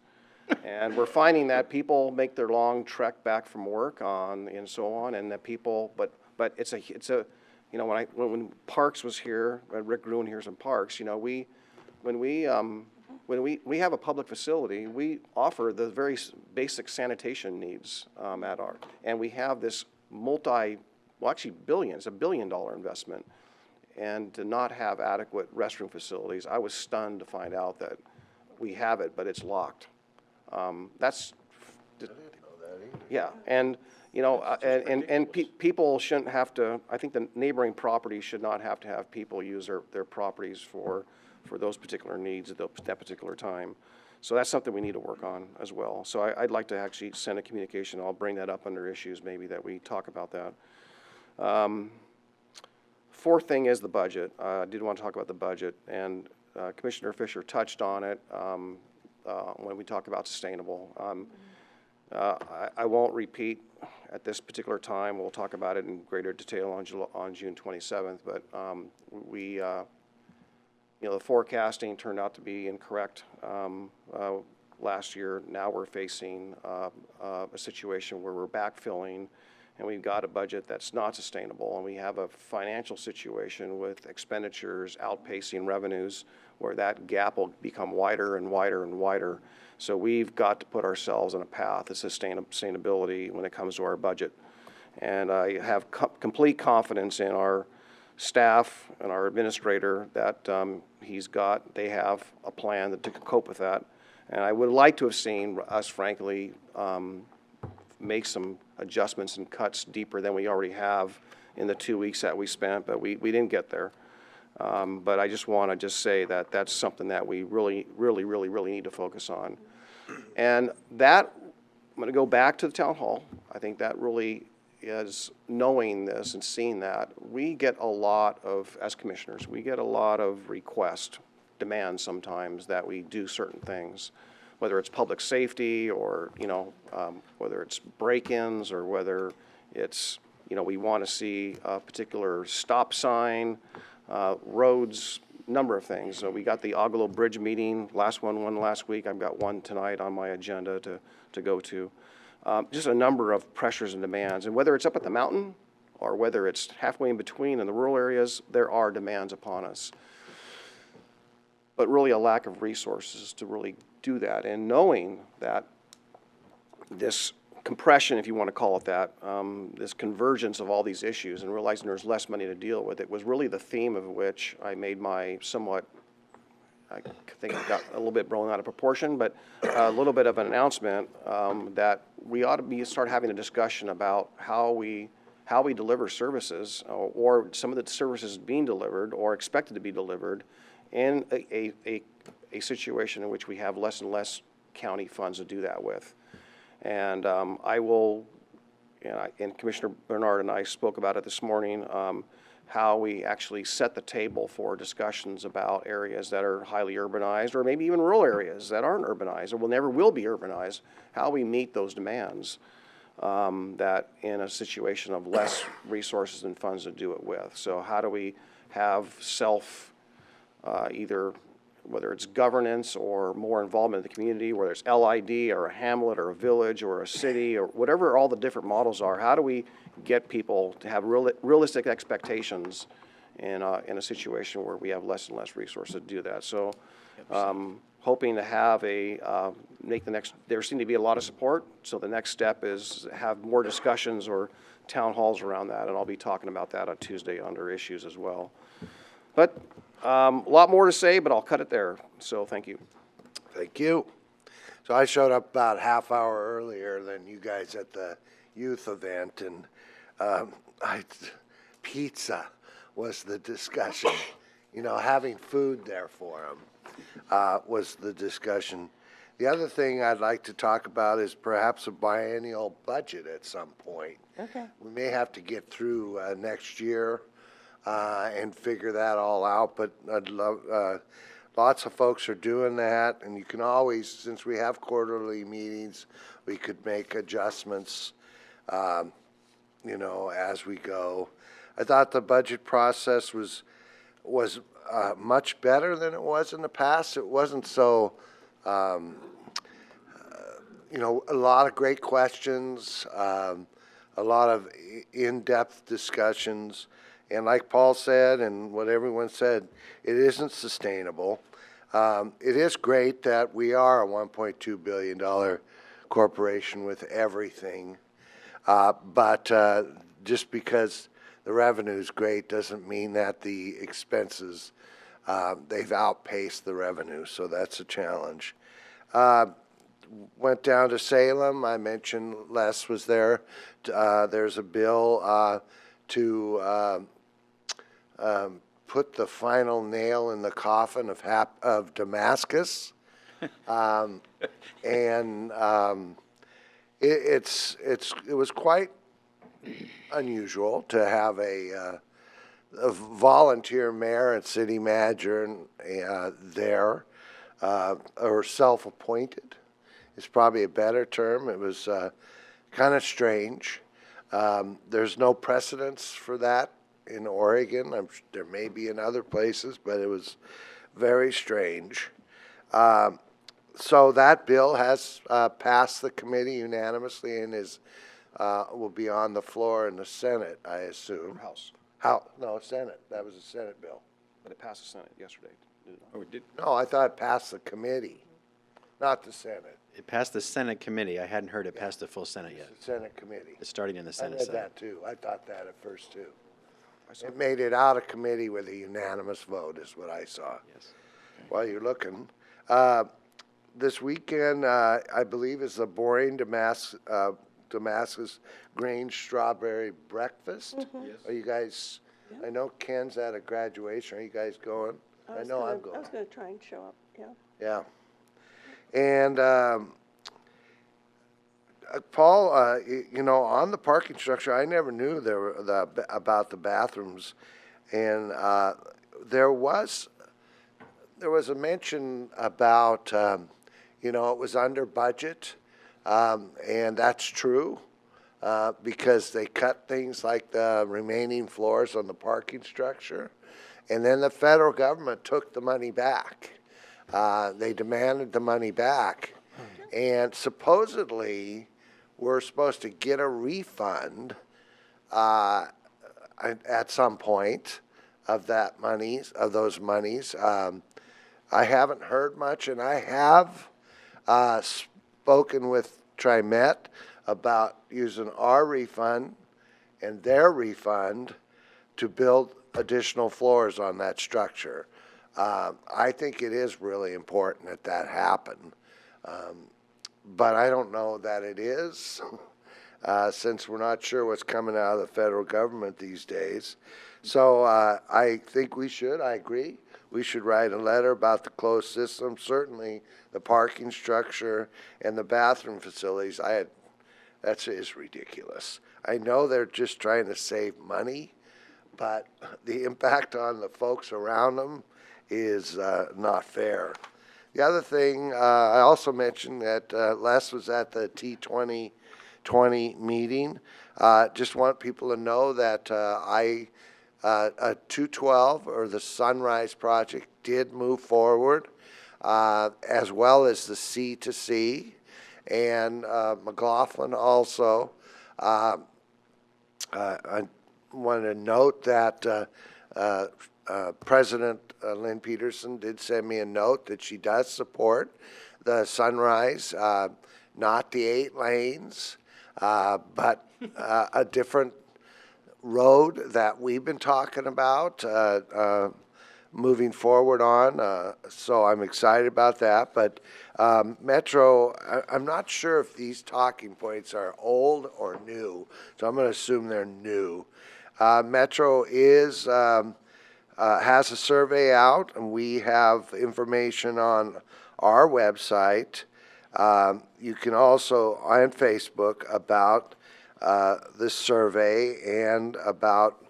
And we're finding that people make their long trek back from work and so on, and that people, but it's a you know, when Parks was here, Rick Gruen here from Parks, you know, when we have a public facility, we offer the very basic sanitation needs and we have this actually it's a $1 billion investment, and to not have adequate restroom facilities, I was stunned to find out that we have it, but it's locked. That's, yeah, and, you know, people shouldn't have to, I think the neighboring properties should not have to have people use their properties for those particular needs at that particular time. So that's something we need to work on as well. So I'd like to actually send a communication. I'll bring that up under issues maybe that we talk about that. Fourth thing is the budget. I did want to talk about the budget, and Commissioner Fisher touched on it when we talk about sustainable. I won't repeat at this particular time. We'll talk about it in greater detail on June 27th, but you know, the forecasting turned out to be incorrect last year. Now we're facing a situation where we're backfilling, and we've got a budget that's not sustainable, and we have a financial situation with expenditures outpacing revenues where that gap will become wider and wider and wider. So we've got to put ourselves on a path of sustainability when it comes to our budget. And I have complete confidence in our staff and our administrator that they have a plan to cope with that. And I would like to have seen us, frankly, make some adjustments and cuts deeper than we already have in the 2 weeks that we spent, but we didn't get there. But I just want to say that that's something that we really need to focus on. And that, I'm going to go back to the town hall. I think that really is, knowing this and seeing that, we get a lot of, as commissioners, we get a lot of requests, demands sometimes that we do certain things, whether it's public safety or, you know, whether it's break-ins or whether it's, you know, we want to see a particular stop sign, roads, number of things. So we got the Agalo Bridge meeting, last one last week. I've got one tonight on my agenda to go to. Just a number of pressures and demands. And whether it's up at the mountain or whether it's halfway in between in the rural areas, there are demands upon us. But really a lack of resources to really do that. And knowing that this compression, if you want to call it that, this convergence of all these issues and realizing there's less money to deal with, it was really the theme of which I made my somewhat, I think it got a little bit blown out of proportion, but a little bit of an announcement that we ought to start having a discussion about how we deliver services, or some of the services being delivered or expected to be delivered in a situation in which we have less and less county funds to do that with. And I will, and Commissioner Bernard and I spoke about it this morning, how we actually set the table for discussions about areas that are highly urbanized, or maybe even rural areas that aren't urbanized or never will be urbanized, how we meet those demands that in a situation of less resources and funds to do it with. So how do we have either whether it's governance or more involvement in the community, whether it's LID or a hamlet or a village or a city or whatever all the different models are, how do we get people to have realistic expectations in a situation where we have less and less resources to do that? So hoping to have there seem to be a lot of support, so the next step is have more discussions or town halls around that, and I'll be talking about that on Tuesday under issues as well. But a lot more to say, but I'll cut it there. So thank you. Thank you. So I showed up about half hour earlier than you guys at the youth event, and pizza was the discussion. You know, having food there for them was the discussion. The other thing I'd like to talk about is perhaps a biennial budget at some point. Okay. We may have to get through next year and figure that all out, but I'd love, lots of folks are doing that, and you can always, since we have quarterly meetings, we could make adjustments, you know, as we go. I thought the budget process was much better than it was in the past. It wasn't so, you know, a lot of great questions, a lot of in-depth discussions. And like Paul said, and what everyone said, it isn't sustainable. It is great that we are a $1.2 billion corporation with everything. But just because the revenue is great doesn't mean that the expenses, they've outpaced the revenue. So that's a challenge. Went down to Salem. I mentioned Les was there. There's a bill to put the final nail in the coffin of Damascus. And it was quite unusual to have a volunteer mayor and city manager there, or self-appointed is probably a better term. It was kind of strange. There's no precedence for that in Oregon. There may be in other places, but it was very strange. So that bill has passed the committee unanimously and will be on the floor in the Senate, I assume. House, No, Senate. That was a Senate bill. but it passed the Senate yesterday. Oh, it did, No, I thought it passed the committee, not the Senate. It passed the Senate committee. I hadn't heard it passed the full Senate yet. The Senate committee. It's starting in the I Senate read side. that too. I thought that at first too. It made it out of committee with a unanimous vote is what I saw. Yes. While you're looking. This weekend, I believe, is the boring Damascus Grange Strawberry Breakfast. Yes. Are you guys, I know Ken's at a graduation. Are you guys going? I know I'm going. I was gonna try and show up, yeah. Yeah. And, Paul, you know, on the parking structure, I never knew about the bathrooms. And there was a mention about, you know, it was under budget. And that's true, because they cut things like the remaining floors on the parking structure. And then the federal government took the money back. They demanded the money back. And supposedly, we're supposed to get a refund at some point of those monies. I haven't heard much, and I have spoken with TriMet about using our refund and their refund to build additional floors on that structure. I think it is really important that that happen. But I don't know that it is, since we're not sure what's coming out of the federal government these days. So I think I agree, we should write a letter about the closed system, certainly the parking structure and the bathroom facilities. That is ridiculous. I know they're just trying to save money, but the impact on the folks around them is not fair. The other thing, I also mentioned that Les was at the T2020 meeting. Just want people to know that 212, or the Sunrise Project, did move forward, as well as the C2C, and McLaughlin also. I want to note that President Lynn Peterson did send me a note that she does support the Sunrise, not the 8 lanes, but a different road that we've been talking about moving forward on. So I'm excited about that. But Metro, I'm not sure if these talking points are old or new, so I'm going to assume they're new. Metro has a survey out, and we have information on our website. You can also on Facebook about this survey and about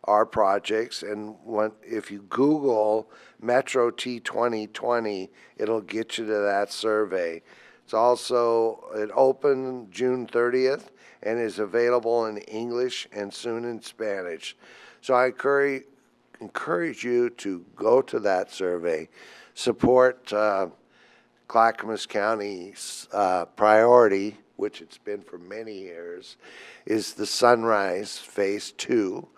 our projects. And if you Google Metro T2020, it'll get you to that survey. It opened June 30th and is available in English and soon in Spanish. So I encourage you to go to that survey, support Clackamas County's priority, which it's been for many years, is the Sunrise Phase 2,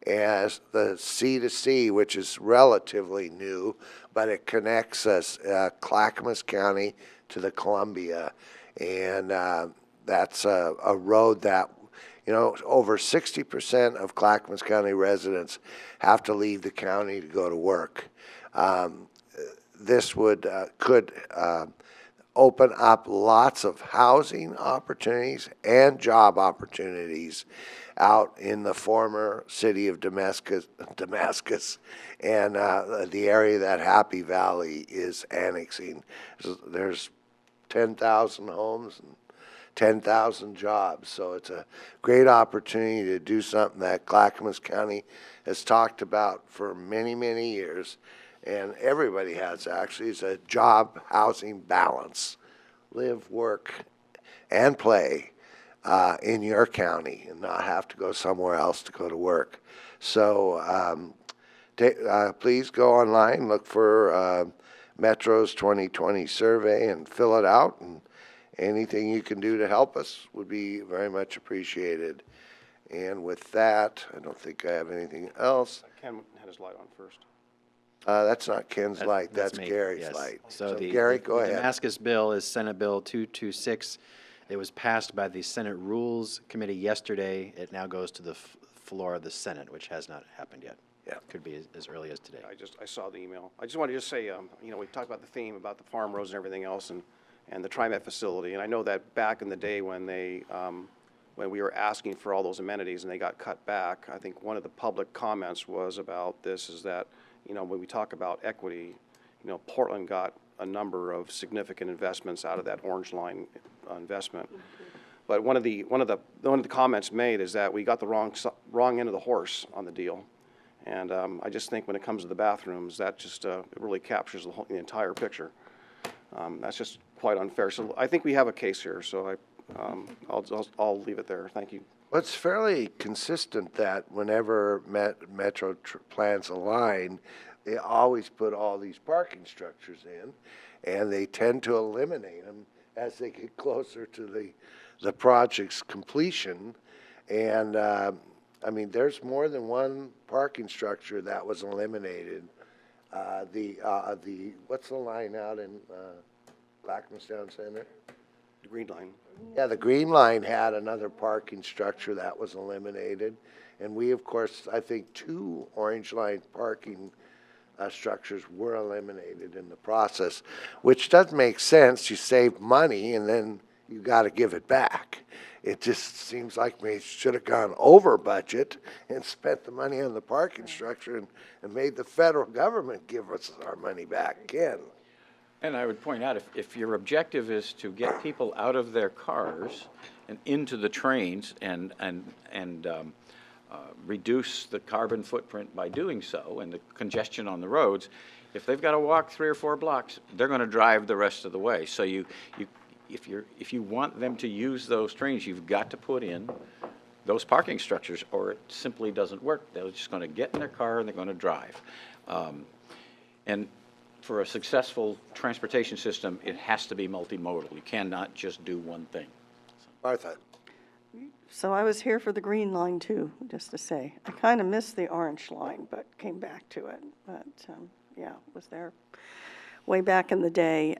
as the C2C, which is relatively new, but it connects us, Clackamas County to the Columbia. And that's a road that, you know, over 60% of Clackamas County residents have to leave the county to go to work. This could open up lots of housing opportunities and job opportunities out in the former city of Damascus, and the area that Happy Valley is annexing. There's 10,000 homes and 10,000 jobs, so it's a great opportunity to do something that Clackamas County has talked about for many, many years, and everybody has actually, is a job housing balance. Live, work, and play in your county and not have to go somewhere else to go to work. So please go online, look for Metro's 2020 survey and fill it out, and anything you can do to help us would be very much appreciated. And with that, I don't think I have anything else. Ken had his light on first. That's not Ken's light, that's me, Gary's yes. light. So Gary, go the ahead. Damascus bill is Senate Bill 226. It was passed by the Senate Rules Committee yesterday. It now goes to the floor of the Senate, which has not happened yet. Yeah. Could be as early as today. I saw the email. I just wanted to just say, you know, we talked about the theme about the farm roads and everything else, and the TriMet facility. And I know that back in the day when when we were asking for all those amenities and they got cut back, I think one of the public comments was about this is that, you know, when we talk about equity, you know, Portland got a number of significant investments out of that Orange Line investment. But one of the comments made is that we got the wrong end of the horse on the deal. And I just think when it comes to the bathrooms, that just it really captures the entire picture. That's just quite unfair. So I think we have a case here. So I'll leave it there. Thank you. Well, it's fairly consistent that whenever Metro plans a line, they always put all these parking structures in, and they tend to eliminate them as they get closer to the project's completion. And I mean, there's more than one parking structure that was eliminated. What's the line out in Clackamas Town Center? The Green Line. Yeah, the Green Line had another parking structure that was eliminated. And we, of course, I think 2 Orange Line parking structures were eliminated in the process, which does make sense. You save money and then you got to give it back. It just seems like we should have gone over budget and spent the money on the parking structure and made the federal government give us our money back again. And I would point out, if your objective is to get people out of their cars and into the trains and reduce the carbon footprint by doing so and the congestion on the roads, if they've got to walk 3 or 4 blocks, they're going to drive the rest of the way. So if you want them to use those trains, you've got to put in those parking structures, or it simply doesn't work. They're just going to get in their car and they're going to drive. And for a successful transportation system, it has to be multimodal. You cannot just do one thing. Martha. So I was here for the Green Line too, just to say. I kind of missed the Orange Line, but came back to it. But yeah, was there way back in the day.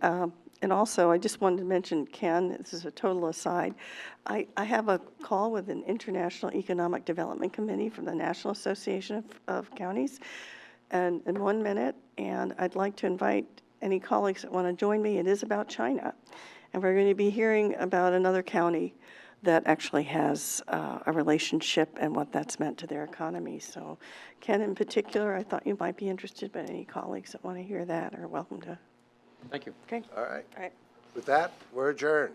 And also, I just wanted to mention, Ken, this is a total aside, I have a call with an International Economic Development Committee from the National Association of Counties and in 1 minute, and I'd like to invite any colleagues that want to join me. It is about China, and we're going to be hearing about another county that actually has a relationship and what that's meant to their economy. So Ken in particular, I thought you might be interested, but any colleagues that want to hear that are welcome to. Thank you. Okay. All right. All right. With that, we're adjourned.